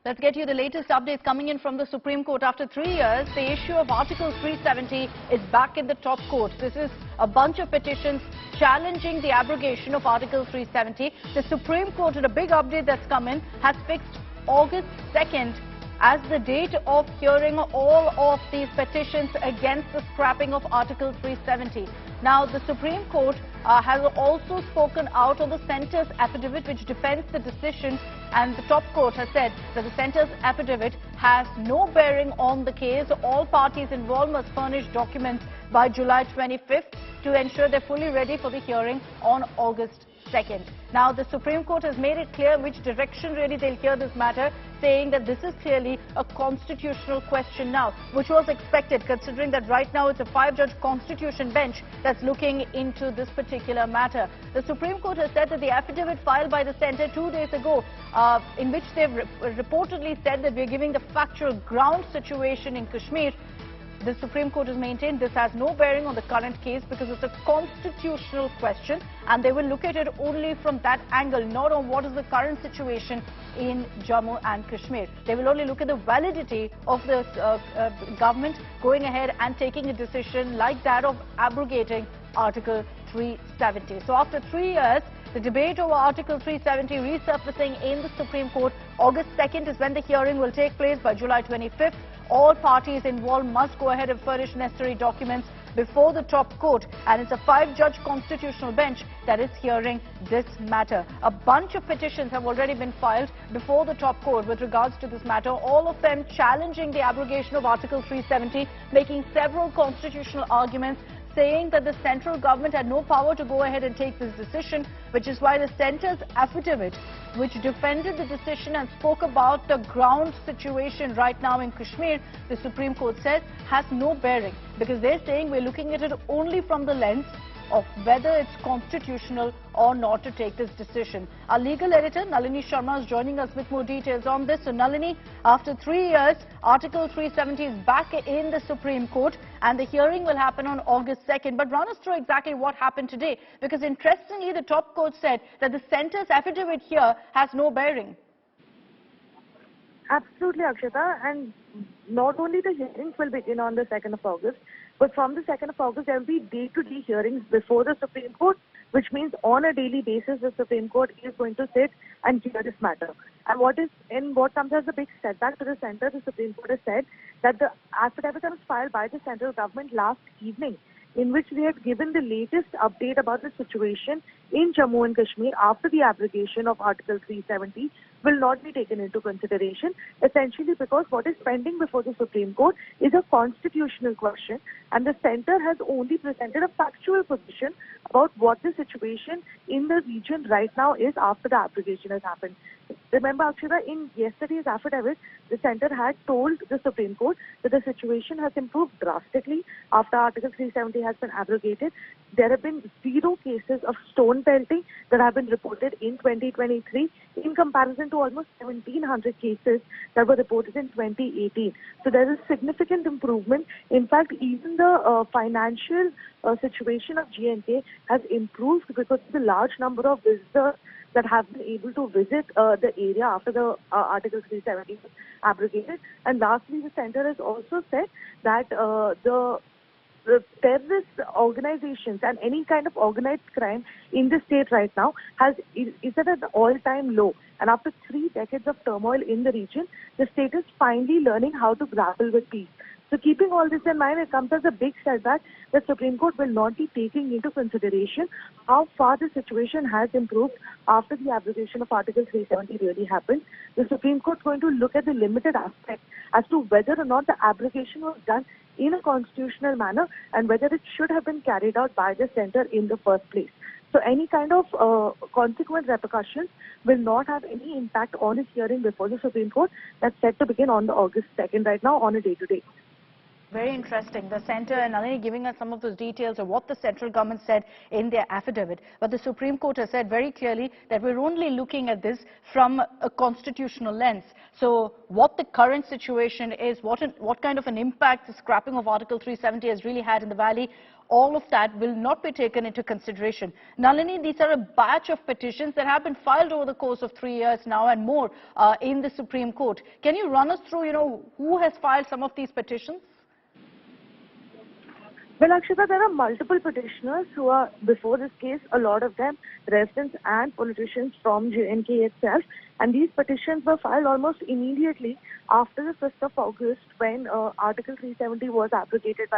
Let's get you the latest updates coming in from the Supreme Court. After 3 years, the issue of Article 370 is back in the top court. This is a bunch of petitions challenging the abrogation of Article 370. The Supreme Court, in a big update that's come in, has fixed August 2nd as the date of hearing all of these petitions against the scrapping of Article 370. Now, the Supreme Court has also spoken out on the centre's affidavit which defends the decision, and the top court has said that the centre's affidavit has no bearing on the case. All parties involved must furnish documents by July 25th to ensure they're fully ready for the hearing on August 2nd. Now, the Supreme Court has made it clear which direction really they'll hear this matter, saying that this is clearly a constitutional question now, which was expected considering that right now it's a 5-judge constitution bench that's looking into this particular matter. The Supreme Court has said that the affidavit filed by the centre 2 days ago, in which they've reportedly said that we're giving the factual ground situation in Kashmir, the Supreme Court has maintained this has no bearing on the current case because it's a constitutional question and they will look at it only from that angle, not on what is the current situation in Jammu and Kashmir. They will only look at the validity of the government going ahead and taking a decision like that of abrogating Article 370. So after 3 years, the debate over Article 370 resurfacing in the Supreme Court. August 2nd is when the hearing will take place. By July 25th. All parties involved must go ahead and furnish necessary documents before the top court, and it's a 5-judge constitutional bench that is hearing this matter. A bunch of petitions have already been filed before the top court with regards to this matter, all of them challenging the abrogation of Article 370, making several constitutional arguments, saying that the central government had no power to go ahead and take this decision, which is why the centre's affidavit, which defended the decision and spoke about the ground situation right now in Kashmir, the Supreme Court says has no bearing, because they're saying we're looking at it only from the lens of whether it's constitutional or not to take this decision. Our legal editor, Nalini Sharma, is joining us with more details on this. So, Nalini, after 3 years, Article 370 is back in the Supreme Court and the hearing will happen on August 2nd. But run us through exactly what happened today, because interestingly, the top court said that the centre's affidavit here has no bearing. Absolutely, Akshata. And not only the hearings will begin on the 2nd of August, but from the 2nd of August, there will be day-to-day hearings before the Supreme Court, which means on a daily basis, the Supreme Court is going to sit and hear this matter. And what comes as a big setback to the centre, the Supreme Court has said that the affidavit was filed by the central government last evening, in which they had given the latest update about the situation in Jammu and Kashmir after the abrogation of Article 370 will not be taken into consideration, essentially because what is pending before the Supreme Court is a constitutional question, and the centre has only presented a factual position about what the situation in the region right now is after the abrogation has happened. Remember, Akshata, in yesterday's affidavit, the centre had told the Supreme Court that the situation has improved drastically after Article 370 has been abrogated. There have been 0 cases of stone pelting that have been reported in 2023 in comparison to almost 1,700 cases that were reported in 2018. So there is significant improvement. In fact, even the financial situation of G&K has improved because of the large number of visitors that have been able to visit the area after the Article 370 was abrogated. And lastly, the centre has also said that the terrorist organizations and any kind of organized crime in the state right now is at an all-time low. And after 3 decades of turmoil in the region, the state is finally learning how to grapple with peace. So keeping all this in mind, it comes as a big setback that Supreme Court will not be taking into consideration how far the situation has improved after the abrogation of Article 370 really happened. The Supreme Court is going to look at the limited aspect as to whether or not the abrogation was done in a constitutional manner and whether it should have been carried out by the centre in the first place. So any kind of consequent repercussions will not have any impact on its hearing before the Supreme Court that's set to begin on the August 2nd right now on a day-to-day. Very interesting. The centre and Nalini giving us some of those details of what the central government said in their affidavit. But the Supreme Court has said very clearly that we're only looking at this from a constitutional lens. So what the current situation is, what kind of an impact the scrapping of Article 370 has really had in the valley, all of that will not be taken into consideration. Nalini, these are a batch of petitions that have been filed over the course of 3 years now and more in the Supreme Court. Can you run us through, who has filed some of these petitions? Well, Akshita, there are multiple petitioners who are before this case, a lot of them residents and politicians from J&K itself. And these petitions were filed almost immediately after the 1st of August when Article 370 was abrogated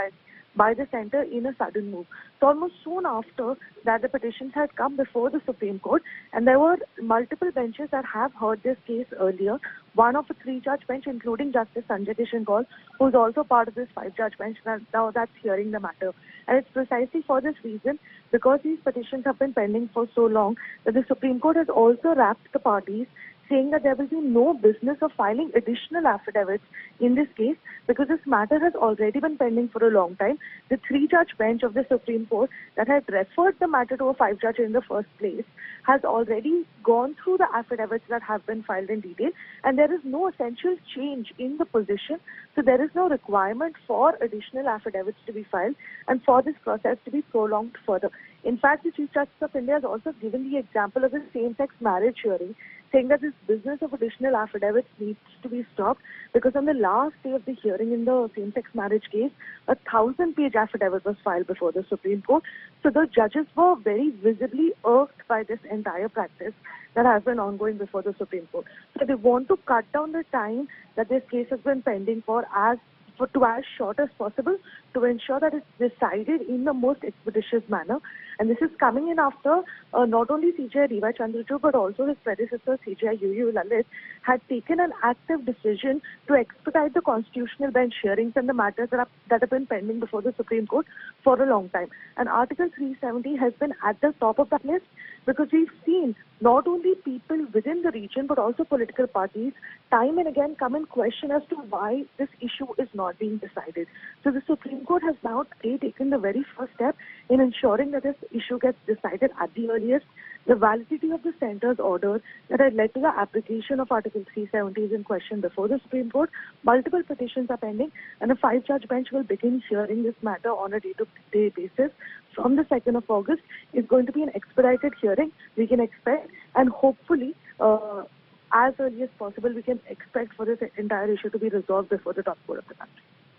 by the centre in a sudden move. So almost soon after that, the petitions had come before the Supreme Court, and there were multiple benches that have heard this case earlier. One of a 3-judge bench, including Justice Sanjay Kishan Kaul, who is also part of this 5-judge bench that's hearing the matter. And it's precisely for this reason, because these petitions have been pending for so long, that the Supreme Court has also wrapped the parties, saying that there will be no business of filing additional affidavits in this case because this matter has already been pending for a long time. The 3-judge bench of the Supreme Court that had referred the matter to a 5-judge in the first place has already gone through the affidavits that have been filed in detail, and there is no essential change in the position. So there is no requirement for additional affidavits to be filed and for this process to be prolonged further. In fact, the Chief Justice of India has also given the example of the same-sex marriage hearing, saying that this business of additional affidavits needs to be stopped because on the last day of the hearing in the same-sex marriage case, a 1,000-page affidavit was filed before the Supreme Court. So the judges were very visibly irked by this entire practice that has been ongoing before the Supreme Court. So they want to cut down the time that this case has been pending to as short as possible to ensure that it's decided in the most expeditious manner. And this is coming in after not only CJI D.Y. Chandrachud but also his predecessor CJI U.U. Lalit had taken an active decision to expedite the constitutional bench hearings and the matters that have been pending before the Supreme Court for a long time. And Article 370 has been at the top of that list because we've seen not only people within the region but also political parties time and again come and question as to why this issue is not being decided. So the Supreme Court has now taken the very first step in ensuring that this issue gets decided at the earliest. The validity of the centre's order that had led to the application of Article 370 is in question before the Supreme Court. Multiple petitions are pending and a 5-judge bench will begin hearing this matter on a day-to-day basis. From the 2nd of August, it's going to be an expedited hearing, we can expect, and hopefully as early as possible we can expect for this entire issue to be resolved before the top court of the country.